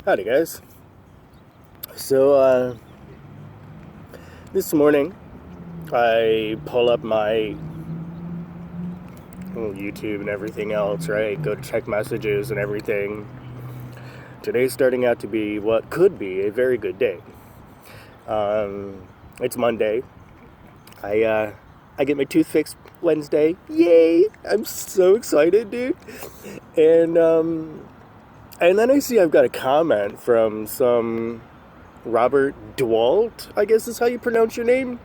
Howdy, guys. So, this morning, I pull up my YouTube and everything else, right? Go to check messages and everything. Today's starting out to be what could be a very good day. It's Monday. I get my tooth fixed Wednesday. Yay! I'm so excited, dude. And then I see I've got a comment from some Robert DeWalt, I guess is how you pronounce your name.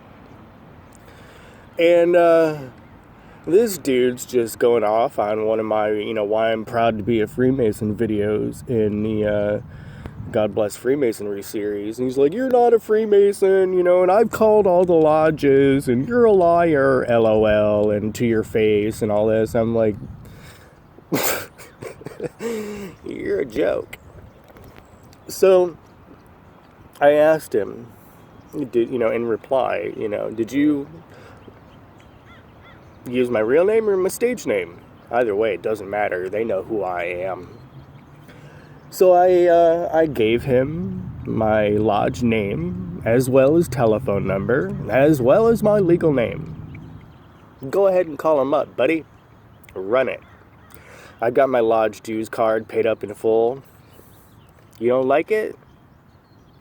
And this dude's just going off on one of my, why I'm proud to be a Freemason videos in the God Bless Freemasonry series. And he's like, you're not a Freemason, and I've called all the lodges, and you're a liar, LOL, and to your face, and all this. I'm like, you're a joke. So I asked him, in reply, did you use my real name or my stage name? Either way, it doesn't matter. They know who I am. So I gave him my lodge name, as well as telephone number, as well as my legal name. Go ahead and call him up, buddy. Run it. I got my lodge dues card paid up in full. You don't like it?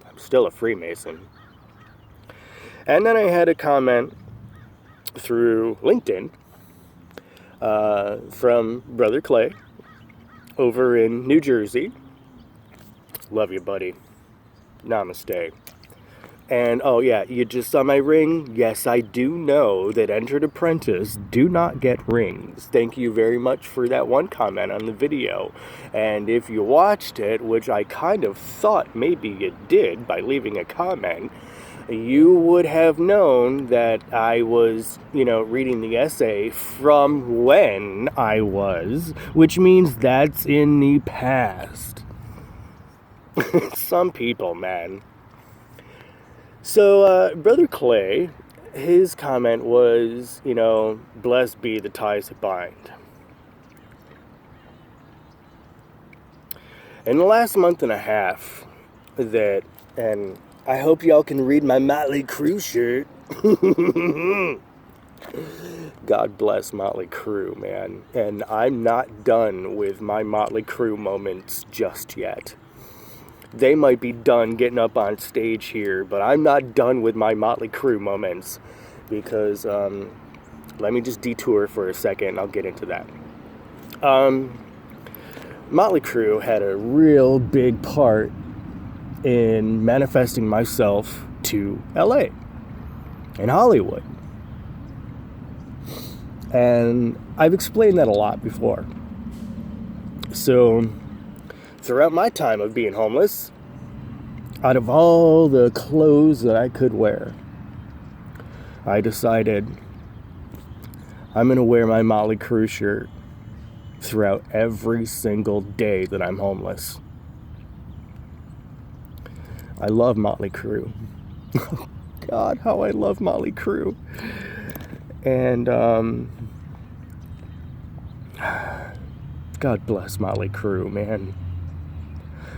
I'm still a Freemason. And then I had a comment through LinkedIn from Brother Clay over in New Jersey. Love you, buddy. Namaste. And, oh yeah, you just saw my ring? Yes, I do know that Entered Apprentice do not get rings. Thank you very much for that one comment on the video. And if you watched it, which I kind of thought maybe you did by leaving a comment, you would have known that I was, reading the essay from when I was, which means that's in the past. Some people, man. So, Brother Clay, his comment was, blessed be the ties that bind. In the last month and a half and I hope y'all can read my Motley Crue shirt. God bless Motley Crue, man. And I'm not done with my Motley Crue moments just yet. They might be done getting up on stage here, but I'm not done with my Motley Crue moments. Because, let me just detour for a second and I'll get into that. Motley Crue had a real big part in manifesting myself to LA and Hollywood. And I've explained that a lot before. So, throughout my time of being homeless, out of all the clothes that I could wear, I decided I'm going to wear my Motley Crue shirt throughout every single day that I'm homeless. I love Motley Crue. God, how I love Motley Crue. And, God bless Motley Crue, man.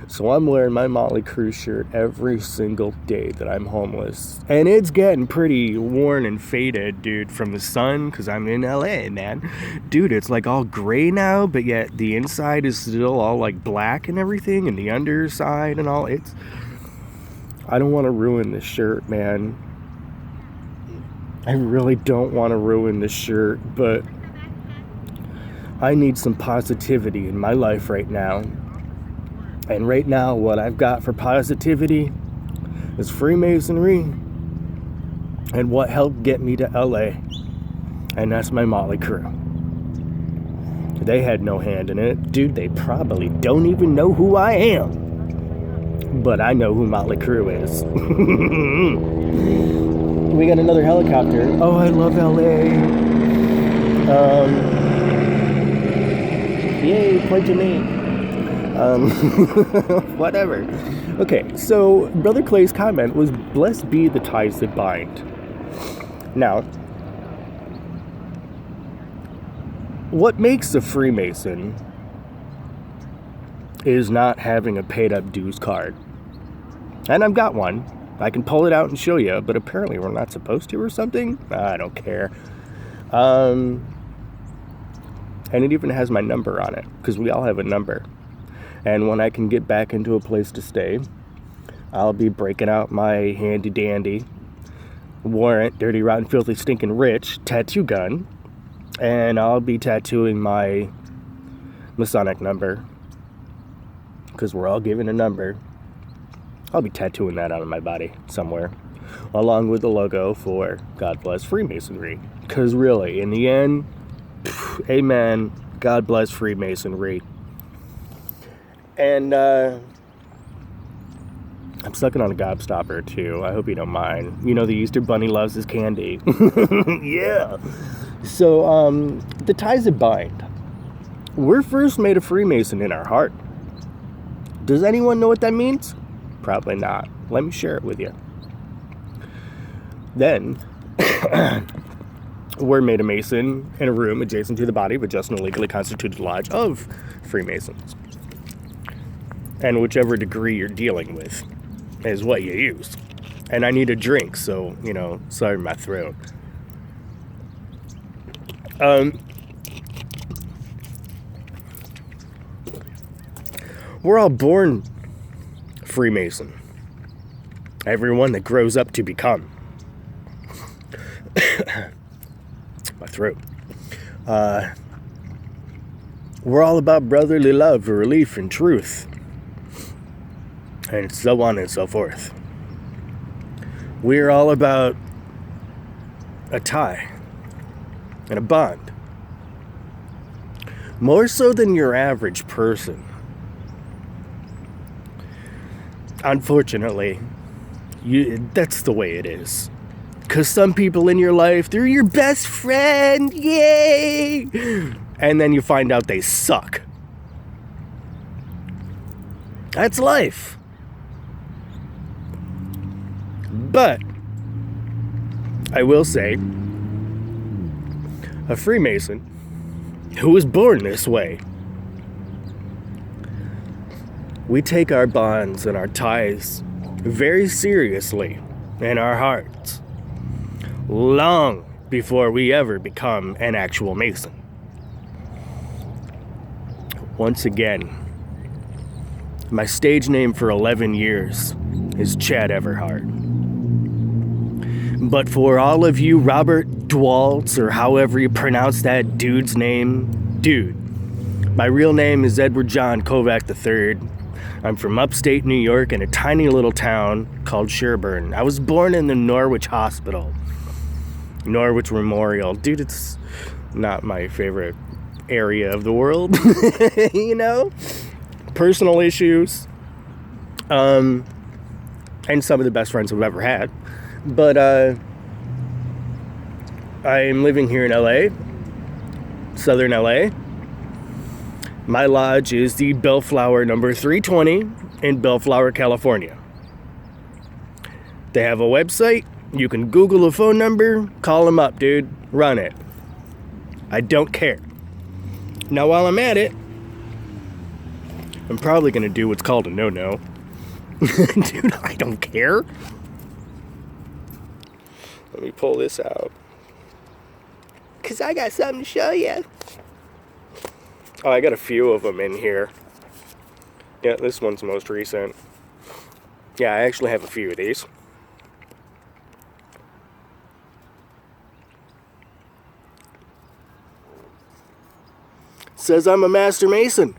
So I'm wearing my Motley Crue shirt every single day that I'm homeless. And it's getting pretty worn and faded, dude, from the sun, because I'm in LA, man. Dude, it's like all gray now, but yet the inside is still all like black and everything, and the underside and all. I don't want to ruin this shirt, man. I really don't want to ruin this shirt, but I need some positivity in my life right now. And right now, what I've got for positivity is Freemasonry and what helped get me to LA. And that's my Motley Crue. They had no hand in it. Dude, they probably don't even know who I am. But I know who Motley Crue is. We got another helicopter. Oh, I love LA. Yay, point to me. Whatever. Okay, so Brother Clay's comment was, blessed be the ties that bind. Now, what makes a Freemason is not having a paid up dues card. And I've got one. I can pull it out and show you, but apparently we're not supposed to or something. I don't care. And it even has my number on it, because we all have a number. And when I can get back into a place to stay, I'll be breaking out my handy dandy warrant, dirty, rotten, filthy, stinking rich tattoo gun, and I'll be tattooing my Masonic number, because we're all given a number. I'll be tattooing that on my body somewhere, along with the logo for God Bless Freemasonry. Because really, in the end, amen, God bless Freemasonry. And I'm sucking on a gobstopper too. I hope you don't mind. You know, the Easter Bunny loves his candy. Yeah. So, the ties that bind. We're first made a Freemason in our heart. Does anyone know what that means? Probably not. Let me share it with you. Then, we're made a Mason in a room adjacent to the body of just a legally constituted lodge of Freemasons. And whichever degree you're dealing with is what you use. And I need a drink, so, sorry my throat. We're all born Freemason. Everyone that grows up to become. My throat. We're all about brotherly love, relief, and truth. And so on and so forth. We're all about a tie and a bond. More so than your average person. Unfortunately, that's the way it is. Because some people in your life, they're your best friend, yay! And then you find out they suck. That's life. But, I will say, a Freemason who was born this way, we take our bonds and our ties very seriously in our hearts, long before we ever become an actual Mason. Once again, my stage name for 11 years is Chad Everhart. But for all of you Robert Dwaltz, or however you pronounce that dude's name, dude, my real name is Edward John Kovac III. I'm from upstate New York in a tiny little town called Sherburne. I was born in the Norwich Hospital. Norwich Memorial. Dude, it's not my favorite area of the world. Personal issues. And some of the best friends I've ever had. But I'm living here in LA. Southern LA. My lodge is the Bellflower number 320 in Bellflower, California. They have a website. You can Google a phone number. Call them up, dude. Run it. I don't care. Now, while I'm at it, I'm probably going to do what's called a no-no. Dude, I don't care. Let me pull this out. Because I got something to show you. Oh, I got a few of them in here. Yeah, this one's most recent. Yeah, I actually have a few of these. Says I'm a Master Mason.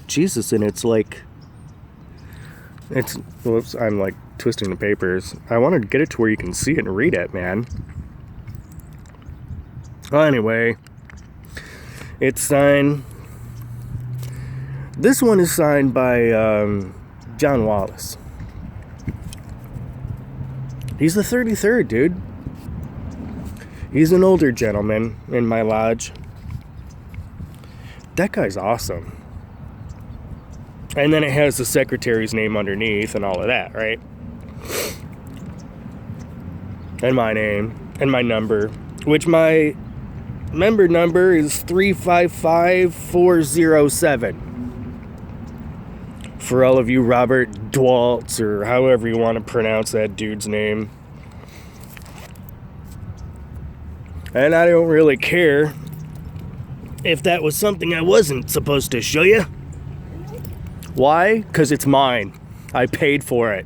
Jesus, and whoops, I'm like twisting the papers. I wanted to get it to where you can see it and read it, man. Well, anyway, it's signed. This one is signed by John Wallace. He's the 33rd, dude. He's an older gentleman in my lodge. That guy's awesome. And then it has the secretary's name underneath and all of that, right? And my name and my number, which my member number is 355407. For all of you Robert Dwaltz, or however you want to pronounce that dude's name. And I don't really care if that was something I wasn't supposed to show you. Why? Because it's mine. I paid for it.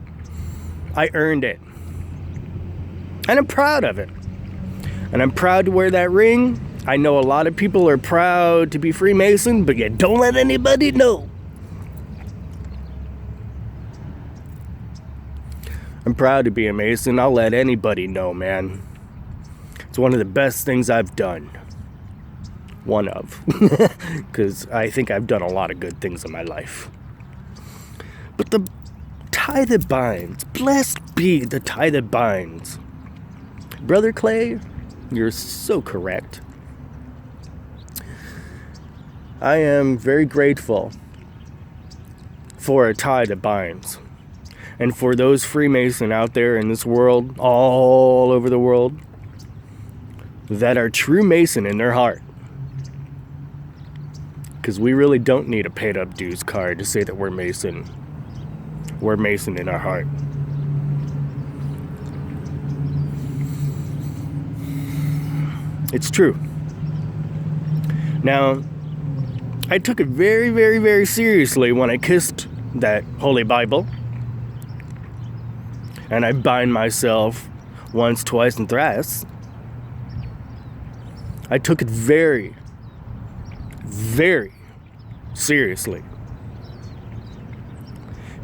I earned it. And I'm proud of it. And I'm proud to wear that ring. I know a lot of people are proud to be Freemason, but you don't let anybody know. I'm proud to be a Mason. I'll let anybody know, man. It's one of the best things I've done. One of. Because I think I've done a lot of good things in my life. But the tie that binds, blessed be the tie that binds. Brother Clay, you're so correct. I am very grateful for a tie that binds. And for those Freemason out there in this world, all over the world, that are true Mason in their heart. Because we really don't need a paid up dues card to say that we're Mason. We're Mason in our heart. It's true. Now, I took it very, very, very seriously when I kissed that Holy Bible. And I bind myself once, twice, and thrice. I took it very, very seriously.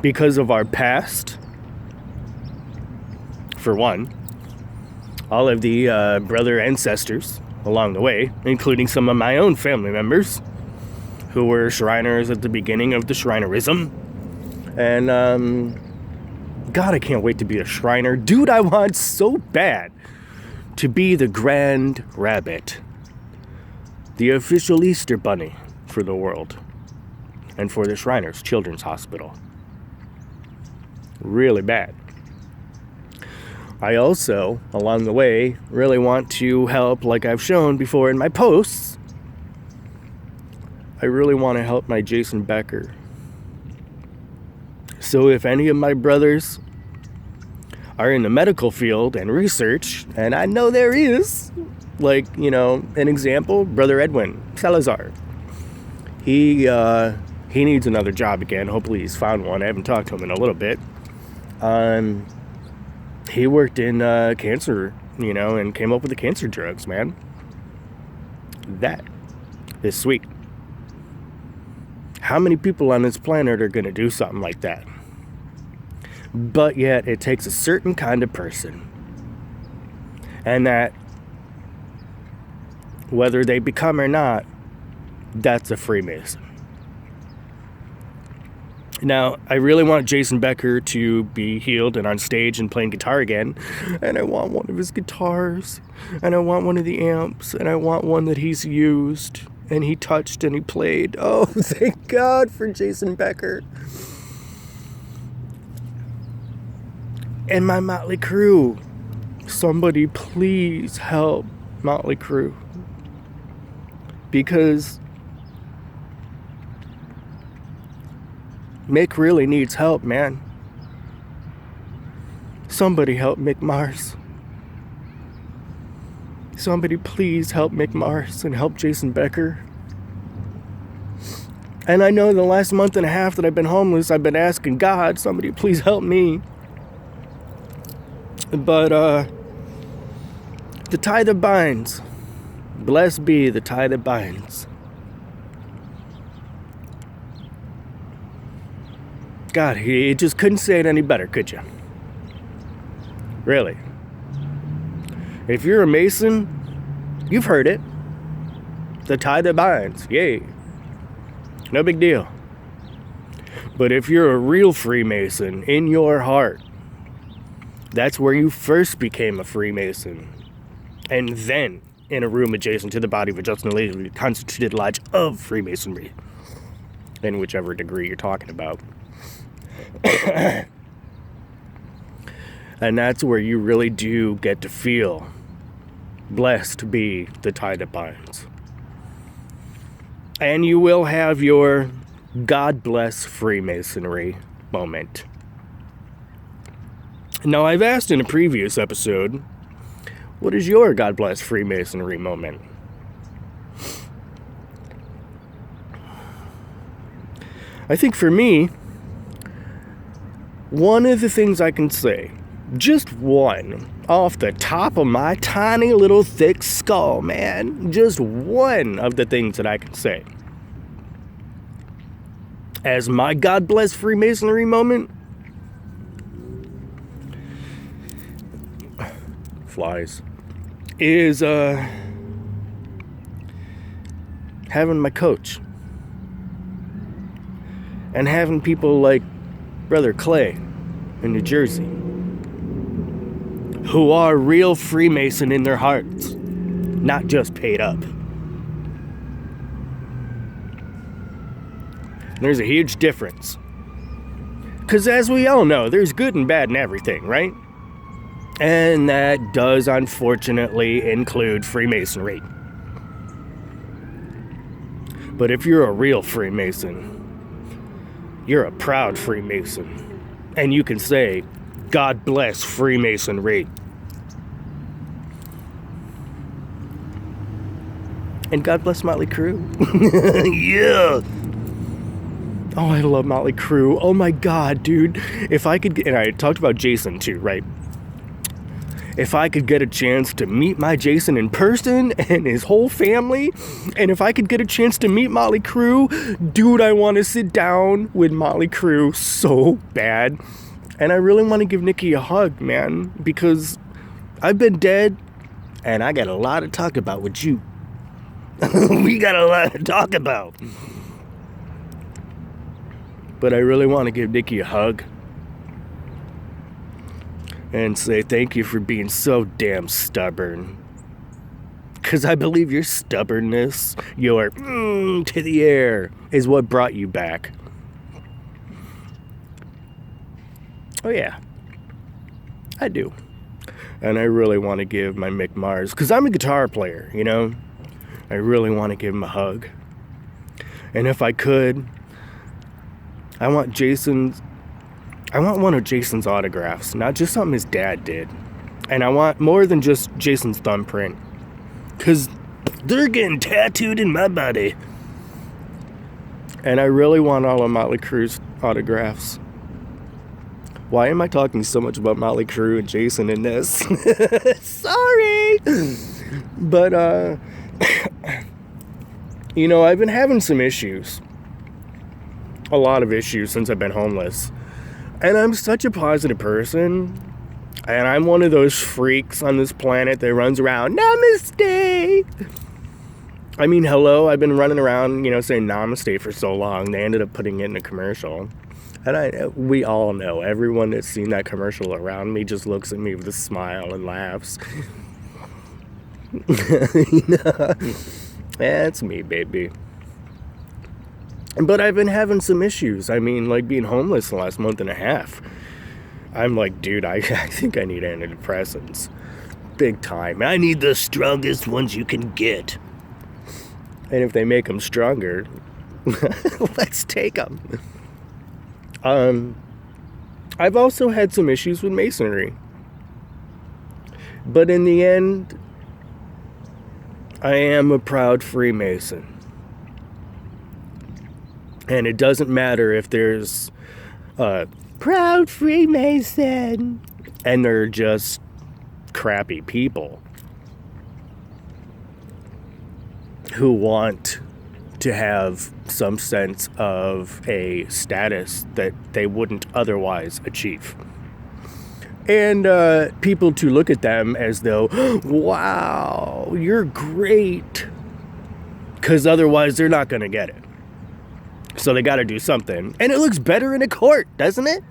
Because of our past, for one. All of the brother ancestors along the way, including some of my own family members, who were Shriners at the beginning of the Shrinerism. And, God, I can't wait to be a Shriner. Dude, I want so bad to be the Grand Rabbit. The official Easter Bunny for the world. And for the Shriners Children's Hospital. Really bad. I also, along the way, really want to help, like I've shown before in my posts. I really want to help my Jason Becker. So if any of my brothers are in the medical field and research, and I know there is, like, you know, an example, Brother Edwin Salazar. He needs another job again. Hopefully he's found one. I haven't talked to him in a little bit. He worked in cancer, you know, and came up with the cancer drugs, man. That is sweet. How many people on this planet are going to do something like that? But yet, it takes a certain kind of person. And that, whether they become or not, that's a Freemason. Now, I really want Jason Becker to be healed and on stage and playing guitar again. And I want one of his guitars. And I want one of the amps. And I want one that he's used. And he touched and he played. Oh, thank God for Jason Becker. And my Motley Crue. Somebody please help Motley Crue. Because Mick really needs help, man. Somebody help Mick Mars. Somebody please help Mick Mars and help Jason Becker. And I know the last month and a half that I've been homeless, I've been asking God, somebody please help me. But, the tie that binds. Blessed be the tie that binds. God, you just couldn't say it any better, could you? Really. If you're a Mason, you've heard it. The tie that binds. Yay. No big deal. But if you're a real Freemason in your heart, that's where you first became a Freemason. And then, in a room adjacent to the body of a just and legally constituted lodge of Freemasonry. In whichever degree you're talking about. And that's where you really do get to feel Blessed be the tie that binds. And you will have your God bless Freemasonry moment. Now, I've asked in a previous episode, what is your God bless Freemasonry moment? I think for me, one of the things I can say, just one, off the top of my tiny little thick skull, man, just one of the things that I can say as my God bless Freemasonry moment, flies, is having my coach and having people like Brother Clay in New Jersey who are real Freemason in their hearts, not just paid up. There's a huge difference. Because as we all know, there's good and bad in everything, right? And that does unfortunately include Freemasonry. But if you're a real Freemason, you're a proud Freemason. And you can say, God bless Freemasonry. And God bless Motley Crue. Yeah. Oh, I love Motley Crue. Oh my God, dude. If I could get, and I talked about Jason too, right? If I could get a chance to meet my Jason in person and his whole family, and if I could get a chance to meet Motley Crue, dude, I want to sit down with Motley Crue so bad. And I really want to give Nikki a hug, man, because I've been dead and I got a lot to talk about with you. We got a lot to talk about. But I really want to give Nikki a hug and say thank you for being so damn stubborn. Because I believe your stubbornness, your to the air, is what brought you back. Oh yeah, I do. And I really want to give my Mick Mars, because I'm a guitar player, you know? I really want to give him a hug. And if I could, I want one of Jason's autographs, not just something his dad did. And I want more than just Jason's thumbprint, because they're getting tattooed in my body. And I really want all of Motley Crue's autographs. Why am I talking so much about Motley Crue and Jason in this? Sorry! But, you know, I've been having some issues. A lot of issues since I've been homeless. And I'm such a positive person. And I'm one of those freaks on this planet that runs around, Namaste! I mean, hello, I've been running around, you know, saying Namaste for so long. They ended up putting it in a commercial. And we all know, everyone that's seen that commercial around me just looks at me with a smile and laughs. You know, that's me, baby. But I've been having some issues. I mean, like being homeless the last month and a half. I'm like, dude, I think I need antidepressants. Big time. I need the strongest ones you can get. And if they make them stronger, let's take them. I've also had some issues with Masonry. But in the end, I am a proud Freemason. And it doesn't matter if there's a proud Freemason and they're just crappy people who want to have some sense of a status that they wouldn't otherwise achieve. And people to look at them as though, wow, you're great. Because otherwise they're not going to get it. So they got to do something. And it looks better in a court, doesn't it?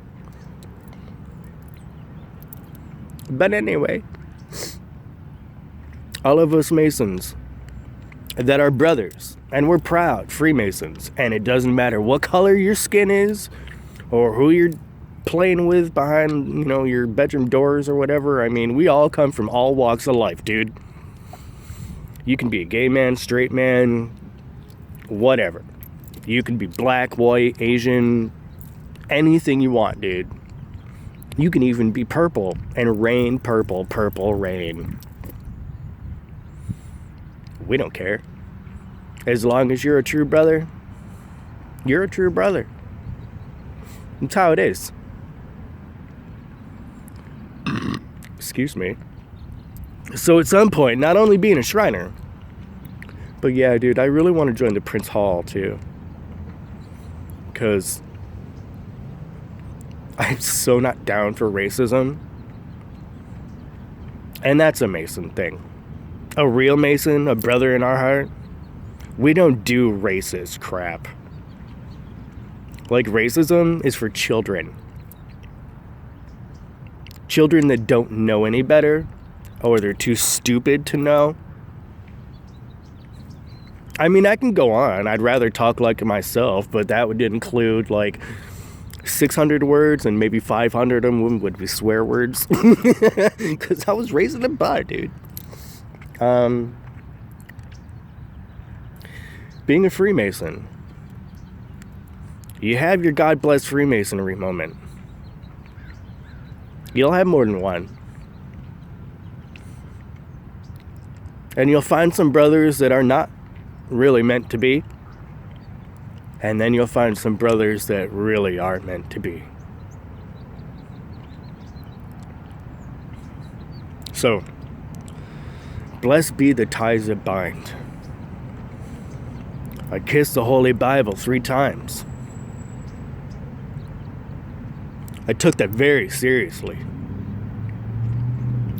But anyway, all of us Masons that are brothers, and we're proud Freemasons, and it doesn't matter what color your skin is, or who you're playing with behind, you know, your bedroom doors or whatever. I mean, we all come from all walks of life, dude. You can be a gay man, straight man, whatever. You can be black, white, Asian, anything you want, dude. You can even be purple and rain purple, purple rain. We don't care. As long as you're a true brother, you're a true brother. That's how it is. Excuse me. So at some point, not only being a Shriner, but yeah, dude, I really want to join the Prince Hall too. Because I'm so not down for racism. And that's a Mason thing. A real Mason, a brother in our heart, we don't do racist crap. Like, racism is for children. Children that don't know any better, or they're too stupid to know. I mean, I can go on. I'd rather talk like myself, but that would include like 600 words, and maybe 500 of them would be swear words. Because I was raised in a bar, dude. Being a Freemason, you have your God bless Freemasonry moment. You'll have more than one. And you'll find some brothers that are not really meant to be. And then you'll find some brothers that really are meant to be. So, blessed be the ties that bind. I kissed the Holy Bible 3 times. I took that very seriously.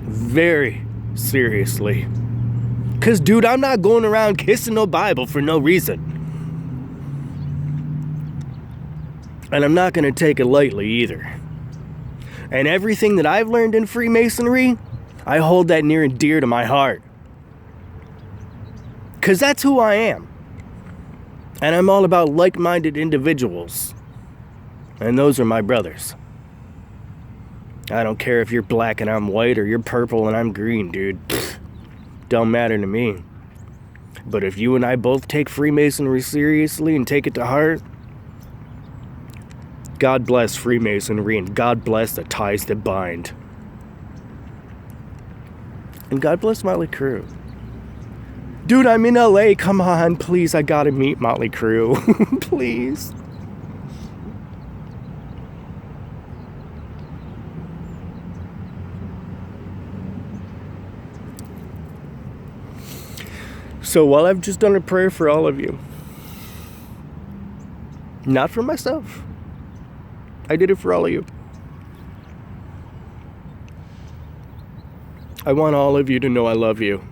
Very seriously. Because, dude, I'm not going around kissing no Bible for no reason. And I'm not going to take it lightly either. And everything that I've learned in Freemasonry, I hold that near and dear to my heart. Because that's who I am. And I'm all about like-minded individuals. And those are my brothers. I don't care if you're black and I'm white, or you're purple and I'm green, dude. Pfft, don't matter to me. But if you and I both take Freemasonry seriously and take it to heart, God bless Freemasonry, and God bless the ties that bind. And God bless Motley Crue. Dude, I'm in LA. Come on, please. I gotta meet Motley Crue. Please. So while I've just done a prayer for all of you, not for myself, I did it for all of you. I want all of you to know I love you.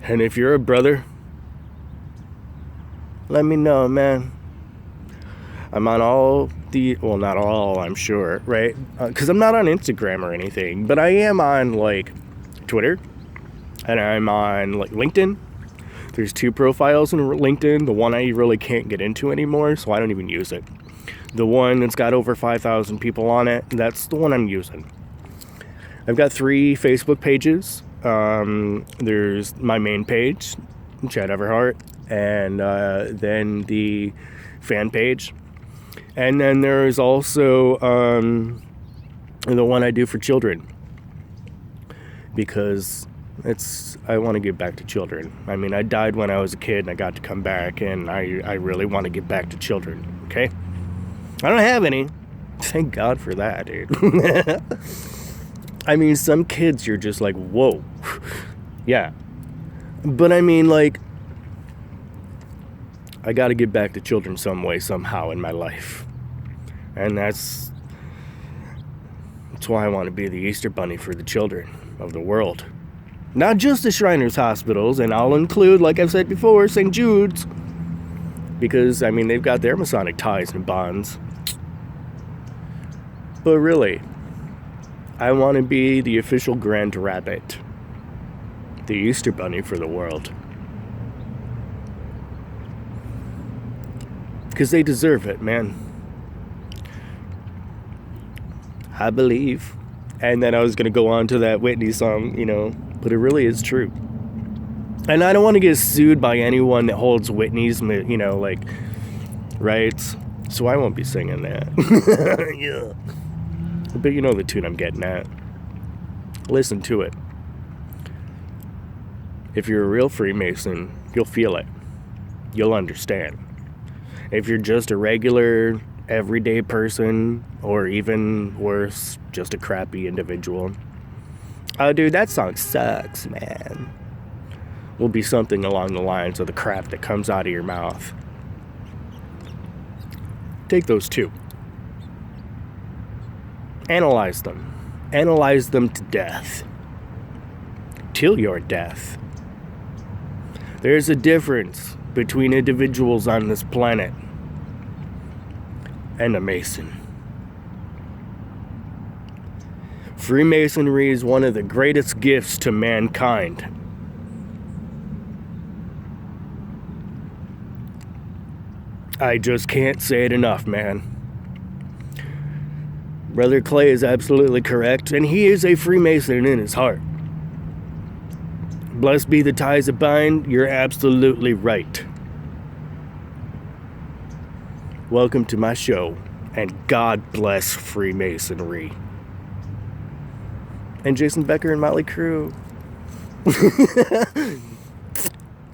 And if you're a brother, let me know, man. I'm on all the, well, not all, I'm sure, right? Because I'm not on Instagram or anything, but I am on, like, Twitter, and I'm on, like, LinkedIn. There's 2 profiles in LinkedIn. The one I really can't get into anymore, so I don't even use it. The one that's got over 5,000 people on it, that's the one I'm using. I've got 3 Facebook pages. There's my main page, Chad Everhart, and then the fan page. And then there's also the one I do for children. Because I want to give back to children. I mean, I died when I was a kid and I got to come back, and I really want to give back to children, okay? I don't have any. Thank God for that, dude. I mean, some kids you're just like, whoa. Yeah. But I mean, like, I got to give back to children some way, somehow in my life. And that's why I want to be the Easter Bunny for the children of the world. Not just the Shriners hospitals, and I'll include, like I've said before, St. Jude's. Because, I mean, they've got their Masonic ties and bonds. But really, I want to be the official Grand Rabbit. The Easter Bunny for the world. Because they deserve it, man. I believe And then I was going to go on to that Whitney song, but it really is true. And I don't want to get sued by anyone that holds Whitney's, rights. So I won't be singing that. Yeah. But you know the tune I'm getting at. Listen to it. If you're a real Freemason, you'll feel it. You'll understand. If you're just a regular, everyday person, or even worse, just a crappy individual, oh, dude, that song sucks, man, will be something along the lines of the crap that comes out of your mouth. Take those two. Analyze them. Analyze them to death. Till your death. There's a difference between individuals on this planet and a Mason. Freemasonry is one of the greatest gifts to mankind. I just can't say it enough, man. Brother Clay is absolutely correct, and he is a Freemason in his heart. Blessed be the ties that bind, you're absolutely right. Welcome to my show, and God bless Freemasonry. And Jason Becker and Motley Crue.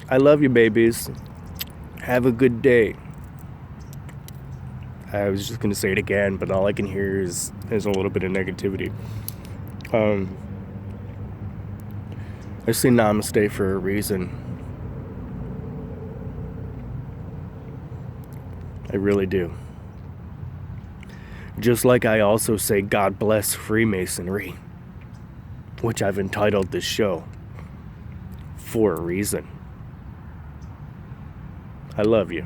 I love you, babies. Have a good day. I was just going to say it again, but all I can hear is a little bit of negativity. I say Namaste for a reason. I really do. Just like I also say God bless Freemasonry, which I've entitled this show for a reason. I love you.